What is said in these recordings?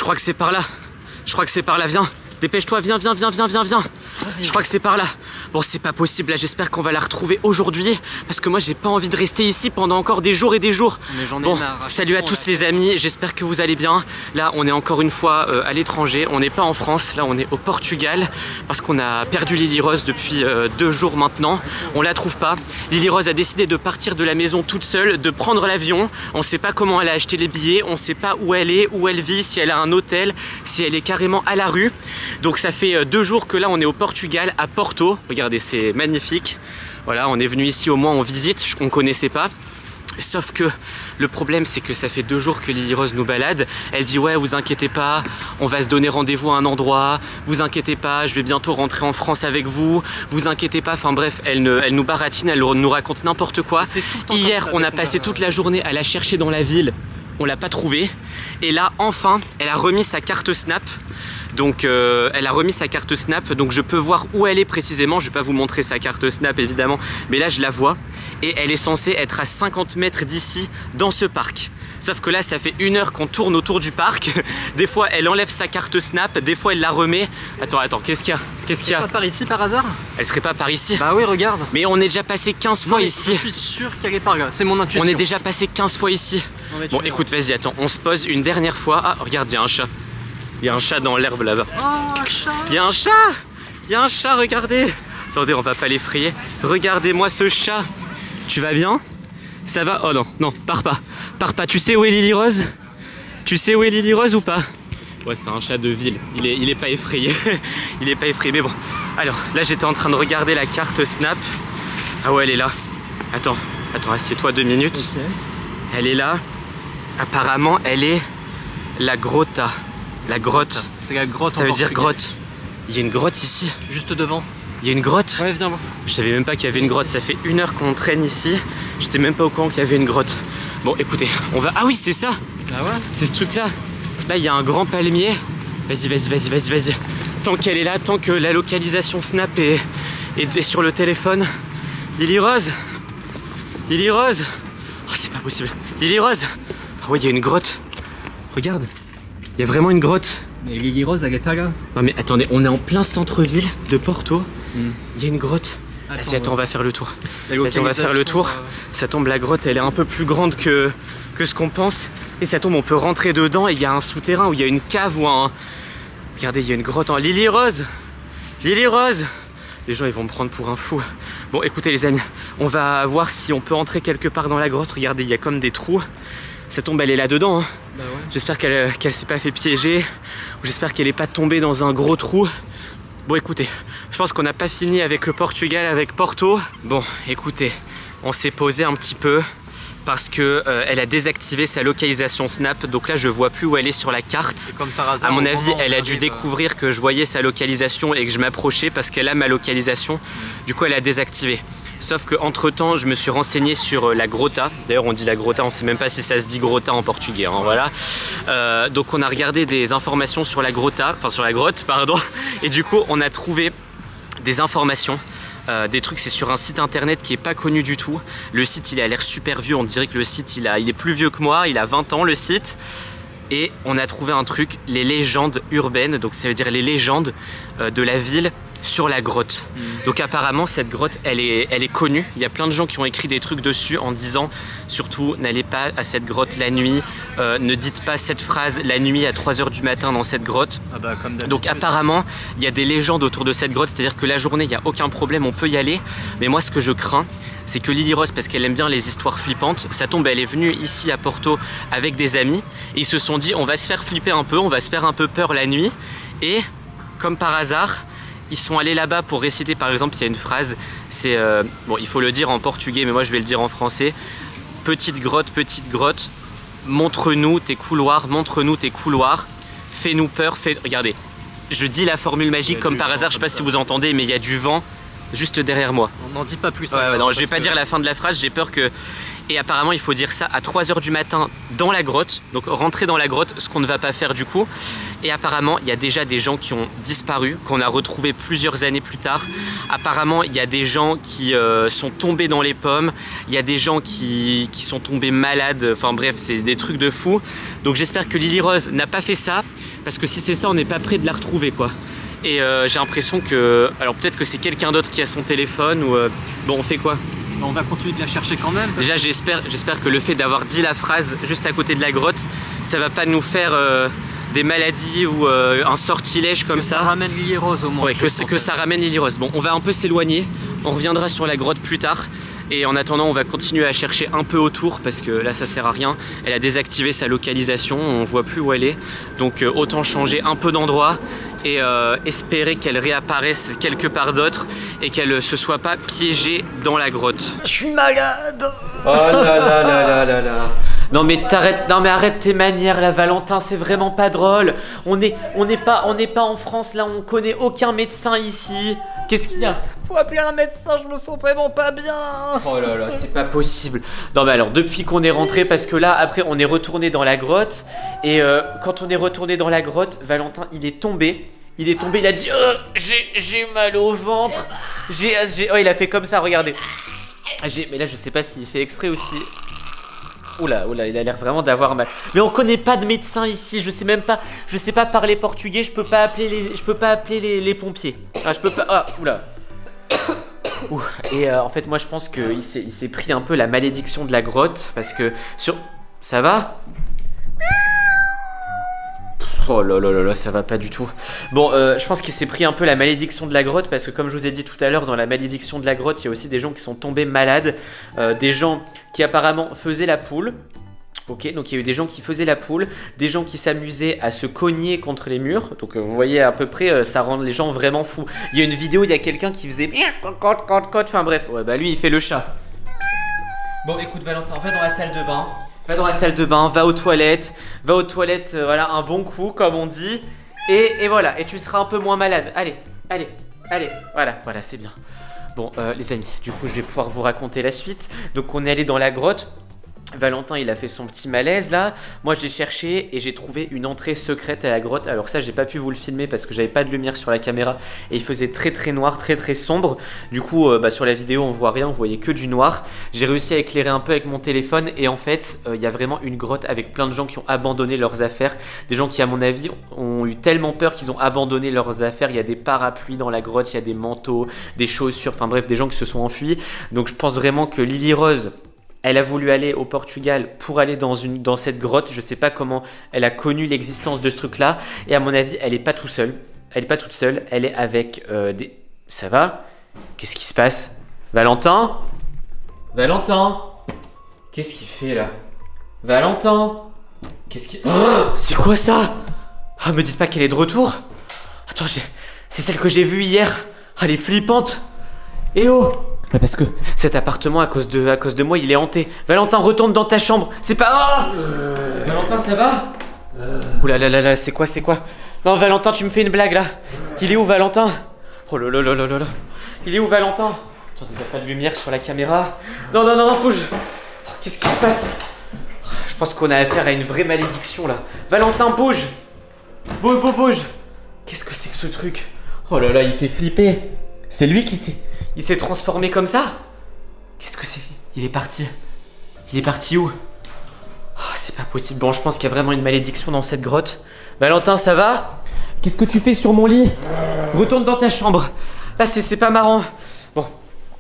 crois que c'est par là. Je crois que c'est par là, viens. Dépêche-toi, viens. Je crois que c'est par là. Bon, c'est pas possible, là, j'espère qu'on va la retrouver aujourd'hui. Parce que moi, j'ai pas envie de rester ici pendant encore des jours et des jours. Mais j'en ai bon, marre. salut à tous les amis, j'espère que vous allez bien. Là, on est encore une fois à l'étranger. On n'est pas en France, là, on est au Portugal. Parce qu'on a perdu Lily Rose depuis 2 jours maintenant. On la trouve pas. Lily Rose a décidé de partir de la maison toute seule, de prendre l'avion. On sait pas comment elle a acheté les billets. On sait pas où elle est, où elle vit, si elle a un hôtel, si elle est carrément à la rue. Donc ça fait 2 jours que là, on est au Portugal, à Porto. Regardez, c'est magnifique. Voilà, on est venu ici au moins en visite, on ne connaissait pas. Sauf que le problème, c'est que ça fait 2 jours que Lily Rose nous balade. Elle dit ouais, vous inquiétez pas, on va se donner rendez-vous à un endroit. Vous inquiétez pas, je vais bientôt rentrer en France avec vous. Vous inquiétez pas, enfin bref, elle nous baratine, elle nous raconte n'importe quoi. Hier, on a passé toute la journée à la chercher dans la ville. On l'a pas trouvée. Et là, enfin, elle a remis sa carte Snap. Donc elle a remis sa carte Snap, donc je peux voir où elle est précisément. Je vais pas vous montrer sa carte Snap évidemment, mais là je la vois et elle est censée être à 50 mètres d'ici dans ce parc. Sauf que là ça fait 1 heure qu'on tourne autour du parc. Des fois elle enlève sa carte Snap, des fois elle la remet. Attends, qu'est-ce qu'il y a? Qu'est-ce qu'il y a? Pas par ici par hasard? Elle serait pas par ici? Bah oui, regarde. Mais on est déjà passé 15 fois ici. Je suis sûr qu'elle est par là, c'est mon intuition. On est déjà passé 15 fois ici. Bon écoute, vas-y, attends, on se pose une dernière fois. Ah regarde, il y a un chat. Il y a un chat dans l'herbe là-bas. Oh, un chat! Il y a un chat! Il y a un chat, regardez! Attendez, on va pas l'effrayer. Regardez-moi ce chat. Tu vas bien? Ça va? Oh non, non, pars pas. Pars pas. Tu sais où est Lily Rose? Tu sais où est Lily Rose ou pas? Ouais, c'est un chat de ville. Il est pas effrayé. Il est pas effrayé, mais bon. Alors, là, j'étais en train de regarder la carte Snap. Ah ouais, elle est là. Attends, assieds-toi 2 minutes. Okay. Elle est là. Apparemment, elle est la grotta. La grotte. C'est la grotte. Ça veut dire grotte. Il y a une grotte ici. Juste devant. Il y a une grotte. Ouais, viens voir. Je savais même pas qu'il y avait une grotte. Ça fait 1 heure qu'on traîne ici. J'étais même pas au courant qu'il y avait une grotte. Bon, écoutez, on va. Ah oui, c'est ça. Ah ouais? C'est ce truc-là. Là, il y a un grand palmier. Vas-y. Tant qu'elle est là, tant que la localisation Snap est sur le téléphone. Lily Rose. Oh, c'est pas possible. Lily Rose. Ah ouais, il y a une grotte. Regarde. Il y a vraiment une grotte. Mais Lily Rose, elle est pas là. Non mais attendez, on est en plein centre-ville de Porto. Il y a une grotte. Attends, on va faire le tour. Vas-y, on va faire le tour. Ça tombe, la grotte, elle est un peu plus grande que ce qu'on pense. Et ça tombe, on peut rentrer dedans et il y a un souterrain où il y a une cave ou un... Regardez, il y a une grotte en... Lily Rose. Les gens, ils vont me prendre pour un fou. Bon, écoutez les amis, on va voir si on peut entrer quelque part dans la grotte. Regardez, il y a comme des trous. Ça tombe, elle est là-dedans. Hein. Bah ouais. J'espère qu'elle s'est pas fait piéger. J'espère qu'elle est pas tombée dans un gros trou. Bon, écoutez, je pense qu'on n'a pas fini avec le Portugal, avec Porto. Bon, écoutez, on s'est posé un petit peu parce que elle a désactivé sa localisation Snap. Donc là, je vois plus où elle est sur la carte. Comme par hasard. À mon avis, elle a dû découvrir que je voyais sa localisation et que je m'approchais parce qu'elle a ma localisation. Du coup, elle a désactivé. Sauf qu'entre temps, je me suis renseigné sur la grotta. D'ailleurs, on dit la grotta, on sait même pas si ça se dit grotta en portugais. Hein, voilà. Donc, on a regardé des informations sur la grotta, enfin sur la grotte, pardon. Et du coup, on a trouvé des informations. Des trucs, c'est sur un site internet qui est pas connu du tout. Le site, il a l'air super vieux. On dirait que le site, il est plus vieux que moi. Il a 20 ans, le site. Et on a trouvé un truc, les légendes urbaines. Donc, ça veut dire les légendes de la ville sur la grotte. Donc apparemment cette grotte elle est connue. Il y a plein de gens qui ont écrit des trucs dessus en disant surtout n'allez pas à cette grotte la nuit, ne dites pas cette phrase la nuit à 3 h du matin dans cette grotte. Ah bah, comme donc apparemment il y a des légendes autour de cette grotte, c'est-à-dire que la journée il n'y a aucun problème, on peut y aller. Mais moi ce que je crains c'est que Lily Rose, parce qu'elle aime bien les histoires flippantes, ça tombe, elle est venue ici à Porto avec des amis et ils se sont dit on va se faire flipper un peu, on va se faire un peu peur la nuit. Et comme par hasard ils sont allés là-bas pour réciter, par exemple, il y a une phrase, c'est, bon, il faut le dire en portugais, mais moi je vais le dire en français. Petite grotte, montre-nous tes couloirs, fais-nous peur, regardez, je dis la formule magique comme par hasard, je sais pas si vous entendez, mais il y a du vent juste derrière moi. On n'en dit pas plus. Ouais, non, je vais pas dire la fin de la phrase, j'ai peur que Et apparemment il faut dire ça à 3 h du matin dans la grotte, donc rentrer dans la grotte, ce qu'on ne va pas faire du coup. Et apparemment il y a déjà des gens qui ont disparu, qu'on a retrouvés plusieurs années plus tard. Apparemment il y a des gens qui sont tombés dans les pommes, il y a des gens qui sont tombés malades, enfin bref c'est des trucs de fou. Donc j'espère que Lily Rose n'a pas fait ça, parce que si c'est ça on n'est pas prêt de la retrouver quoi. Et j'ai l'impression que, alors peut-être que c'est quelqu'un d'autre qui a son téléphone ou bon on fait quoi? On va continuer de la chercher quand même. Déjà j'espère que le fait d'avoir dit la phrase juste à côté de la grotte, ça va pas nous faire des maladies ou un sortilège comme ça. Ça ramène Lily Rose au moins. Ouais, que ça ramène Lily Rose. Bon, on va un peu s'éloigner, on reviendra sur la grotte plus tard. Et en attendant, on va continuer à chercher un peu autour parce que là ça sert à rien. Elle a désactivé sa localisation, on voit plus où elle est. Donc autant changer un peu d'endroit et espérer qu'elle réapparaisse quelque part d'autre et qu'elle se soit pas piégée dans la grotte. Je suis malade. Oh là là là là là là. Non mais arrête tes manières là Valentin, c'est vraiment pas drôle. On n'est pas en France là, on connaît aucun médecin ici. Qu'est-ce qu'il y a? Faut appeler un médecin, je me sens vraiment pas bien. Oh là là, c'est pas possible. Non mais alors depuis qu'on est rentré, parce que là après on est retourné dans la grotte. Et quand on est retourné dans la grotte, Valentin il est tombé. Il a dit j'ai mal au ventre. Oh il a fait comme ça, regardez. Mais là je sais pas s'il fait exprès aussi. Oula, il a l'air vraiment d'avoir mal. Mais on connaît pas de médecin ici, je sais pas parler portugais, je peux pas appeler les pompiers. Ah, je peux pas. Ah, oula. Et en fait, moi je pense qu'il s'est pris un peu la malédiction de la grotte parce que ça va? Oh là là là là, ça va pas du tout. Bon, je pense qu'il s'est pris un peu la malédiction de la grotte parce que comme je vous ai dit tout à l'heure, dans la malédiction de la grotte, il y a aussi des gens qui sont tombés malades, des gens qui apparemment faisaient la poule. Ok, donc il y a eu des gens qui faisaient la poule, des gens qui s'amusaient à se cogner contre les murs. Donc vous voyez à peu près, ça rend les gens vraiment fous. Il y a une vidéo, il y a quelqu'un qui faisait enfin bref, ouais, bah lui il fait le chat. Bon écoute Valentin, va dans la salle de bain. Va dans la salle de bain, va aux toilettes, voilà, un bon coup comme on dit. Et voilà, et tu seras un peu moins malade. Allez, voilà, c'est bien. Bon, les amis, du coup je vais pouvoir vous raconter la suite. Donc on est allé dans la grotte. Valentin il a fait son petit malaise là. Moi j'ai cherché et j'ai trouvé une entrée secrète à la grotte. Alors ça j'ai pas pu vous le filmer parce que j'avais pas de lumière sur la caméra et il faisait très noir, très sombre. Du coup sur la vidéo on voit rien, on voyait que du noir. J'ai réussi à éclairer un peu avec mon téléphone et en fait il y a vraiment une grotte avec plein de gens qui ont abandonné leurs affaires. Des gens qui à mon avis ont eu tellement peur qu'ils ont abandonné leurs affaires. Il y a des parapluies dans la grotte, il y a des manteaux, des chaussures, enfin bref des gens qui se sont enfuis. Donc je pense vraiment que Lily Rose, elle a voulu aller au Portugal pour aller dans cette grotte. Je sais pas comment elle a connu l'existence de ce truc là. Et à mon avis, elle est pas toute seule. Elle est avec des... Ça va? Qu'est-ce qui se passe? Valentin? Qu'est-ce qu'il fait là? Valentin? Qu'est-ce qui... Oh, c'est quoi ça? Ah, me dites pas qu'elle est de retour. Attends, c'est celle que j'ai vue hier. Ah, elle est flippante. Eh oh! Mais parce que cet appartement à cause de moi il est hanté. Valentin, retourne dans ta chambre. C'est pas... Oh Valentin, ça va? Oula là là là, c'est quoi? Non Valentin, tu me fais une blague là. Il est où Valentin? Oh là là là là là là. Il est où Valentin? Attends, il n'y a pas de lumière sur la caméra. Non, bouge. Oh, qu'est-ce qui se passe? Je pense qu'on a affaire à une vraie malédiction là. Valentin, bouge. Bouge. Qu'est-ce que c'est que ce truc? Oh là là, il fait flipper. C'est lui qui s'est transformé comme ça? Qu'est-ce que c'est? Il est parti où? Oh, c'est pas possible. Bon, je pense qu'il y a vraiment une malédiction dans cette grotte. Valentin, ça va? Qu'est-ce que tu fais sur mon lit? Retourne dans ta chambre. Là, c'est pas marrant. Bon,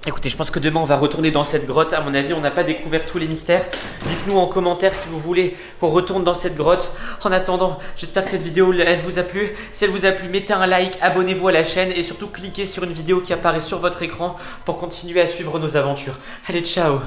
écoutez, je pense que demain, on va retourner dans cette grotte. À mon avis, on n'a pas découvert tous les mystères. Dites-nous en commentaire si vous voulez qu'on retourne dans cette grotte. En attendant, j'espère que cette vidéo, elle vous a plu. Si elle vous a plu, mettez un like, abonnez-vous à la chaîne et surtout cliquez sur une vidéo qui apparaît sur votre écran pour continuer à suivre nos aventures. Allez, ciao!